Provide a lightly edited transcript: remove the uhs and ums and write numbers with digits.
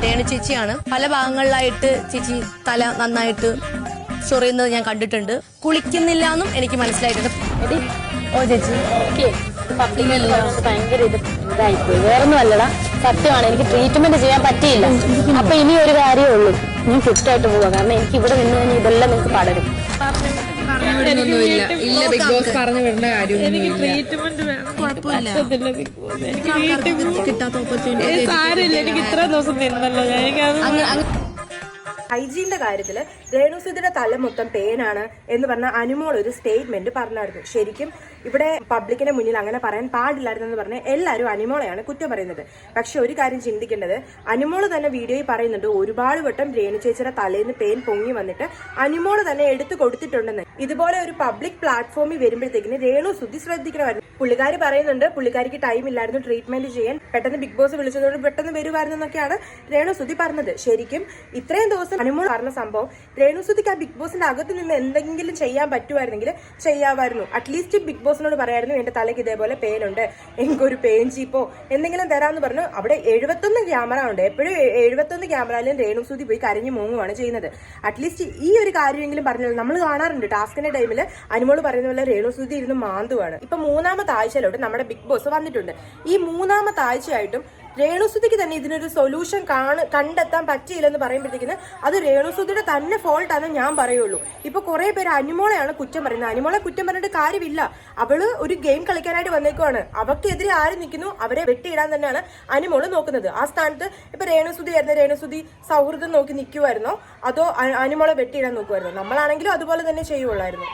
രേണു ചേച്ചിയാണ്. പല ഭാഗങ്ങളിലായിട്ട് ചേച്ചി തല നന്നായിട്ട് ചൊറിയുന്നത് ഞാൻ കണ്ടിട്ടുണ്ട്. കുളിക്കുന്നില്ല എന്നും എനിക്ക് മനസ്സിലായിട്ടുണ്ട്. ഓ ചേച്ചി ഭയങ്കര ഇതായിപ്പോയി. വേറൊന്നും അല്ലടാ, സത്യമാണ്, എനിക്ക് ട്രീറ്റ്മെന്റ് ചെയ്യാൻ പറ്റിയില്ല. അപ്പൊ ഇനി ഒരു കാര്യമേ ഉള്ളൂ, ഞാൻ ഫിറ്റായിട്ട് പോവാം. കാരണം എനിക്ക് ഇവിടെ നിന്ന് കഴിഞ്ഞാൽ ഇതെല്ലാം നിങ്ങൾക്ക് പടരും. ഇല്ല, ബിഗ് ബോസ് പറഞ്ഞു വിടേണ്ട കാര്യം. എനിക്ക് ട്രീറ്റ്മെന്റ് വേണം, കുഴപ്പമില്ല. ബിഗ് ബോസ് എനിക്ക് കിട്ടാത്ത ഓപ്പർച്യൂണിറ്റി സാരമില്ല. എനിക്ക് ഇത്ര ദിവസം നിന്നല്ലോ, എനിക്കത് ഹൈജീന്റെ കാര്യത്തില് രേണുസുധിയുടെ തല മൊത്തം പേനാണ് എന്ന് പറഞ്ഞ അനുമോൾ ഒരു സ്റ്റേറ്റ്മെന്റ് പറഞ്ഞായിരുന്നു. ശരിക്കും ഇവിടെ പബ്ലിക്കിന്റെ മുന്നിൽ അങ്ങനെ പറയാൻ പാടില്ലായിരുന്നെന്ന് പറഞ്ഞ് എല്ലാവരും അനുമോളെയാണ് കുറ്റം പറയുന്നത്. പക്ഷെ ഒരു കാര്യം ചിന്തിക്കേണ്ടത്, അനുമോള് തന്നെ വീഡിയോയിൽ പറയുന്നുണ്ട് ഒരുപാട് വട്ടം രേണു ചേച്ചിയുടെ തലേന്ന് പെയിൻ പൊങ്ങി വന്നിട്ട് അനുമോള് തന്നെ എടുത്തു കൊടുത്തിട്ടുണ്ടെന്ന്. ഇതുപോലെ ഒരു പബ്ലിക് പ്ലാറ്റ്ഫോമിൽ വരുമ്പോഴത്തേക്കിന് രേണുസുധി ശ്രദ്ധിക്കണമായിരുന്നു. പുള്ളിക്കാരി പറയുന്നുണ്ട് പുള്ളിക്കാരിക്ക് ടൈം ഇല്ലായിരുന്നു ട്രീറ്റ്മെന്റ് ചെയ്യാൻ, പെട്ടെന്ന് ബിഗ് ബോസ് വിളിച്ചതോട് പെട്ടെന്ന് വരുമായിരുന്നു എന്നൊക്കെയാണ് രേണുസുധി പറഞ്ഞത്. ശരിക്കും ഇത്രയും ദിവസം അനുമോൾ പറഞ്ഞ സംഭവം രേണുസുധിക്ക് ആ ബിഗ് ബോസിന്റെ അകത്ത് നിന്ന് എന്തെങ്കിലും ചെയ്യാൻ പറ്റുമായിരുന്നെങ്കിൽ ചെയ്യാമായിരുന്നു. അറ്റ്ലീസ്റ്റ് ബിഗ് ബോസിനോട് പറയായിരുന്നു എന്റെ തലയ്ക്ക് ഇതേപോലെ പെയിൻ ഉണ്ട്, എനിക്കൊരു പെയിൻ ചീപ്പോ എന്തെങ്കിലും തരാമെന്ന് പറഞ്ഞു. അവിടെ 71 ക്യാമറ ഉണ്ട്, എപ്പോഴും 71 ക്യാമറയിലും രേണുസുധി പോയി കരഞ്ഞു മൂങ്ങുവാണ് ചെയ്യുന്നത്. അറ്റ്ലീസ്റ്റ് ഈ ഒരു കാര്യമെങ്കിലും പറഞ്ഞു. നമ്മൾ കാണാറുണ്ട് ടാസ്കിന്റെ ടൈമിൽ അനുമോൾ പറയുന്ന പോലെ രേണുസുധി ഇരുന്ന് മാന്തുവാണ്. ഇപ്പൊ 3ാമത്തെ ആഴ്ചയിലോട്ട് നമ്മുടെ ബിഗ് ബോസ് വന്നിട്ടുണ്ട്. ഈ 3ാമത്തെ ആഴ്ചയായിട്ടും രേണുസുധിക്ക് തന്നെ ഇതിനൊരു സൊല്യൂഷൻ കണ്ടെത്താൻ പറ്റിയില്ലെന്ന് പറയുമ്പോഴത്തേക്കിന് അത് രേണുസുധിയുടെ തന്നെ ഫോൾട്ടാണെന്ന് ഞാൻ പറയുള്ളൂ. ഇപ്പൊ കുറെ പേര് അനുമോളെയാണ് കുറ്റം പറയുന്നത്. അനുമോളെ കുറ്റം പറഞ്ഞിട്ട് കാര്യമില്ല, അവള് ഒരു ഗെയിം കളിക്കാനായിട്ട് വന്നേക്കുവാണ്. അവർക്കെതിരെ ആര് നിൽക്കുന്നു അവരെ വെട്ടിയിടാൻ തന്നെയാണ് അനുമോള് നോക്കുന്നത്. ആ സ്ഥാനത്ത് ഇപ്പൊ രേണുസുധി ആയിരുന്നു, രേണുസുധി സൗഹൃദം നോക്കി നിൽക്കുമായിരുന്നോ അതോ അനുമോളെ വെട്ടിയിടാൻ നോക്കുമായിരുന്നോ? നമ്മളാണെങ്കിലും അതുപോലെ തന്നെ ചെയ്യുള്ളായിരുന്നു.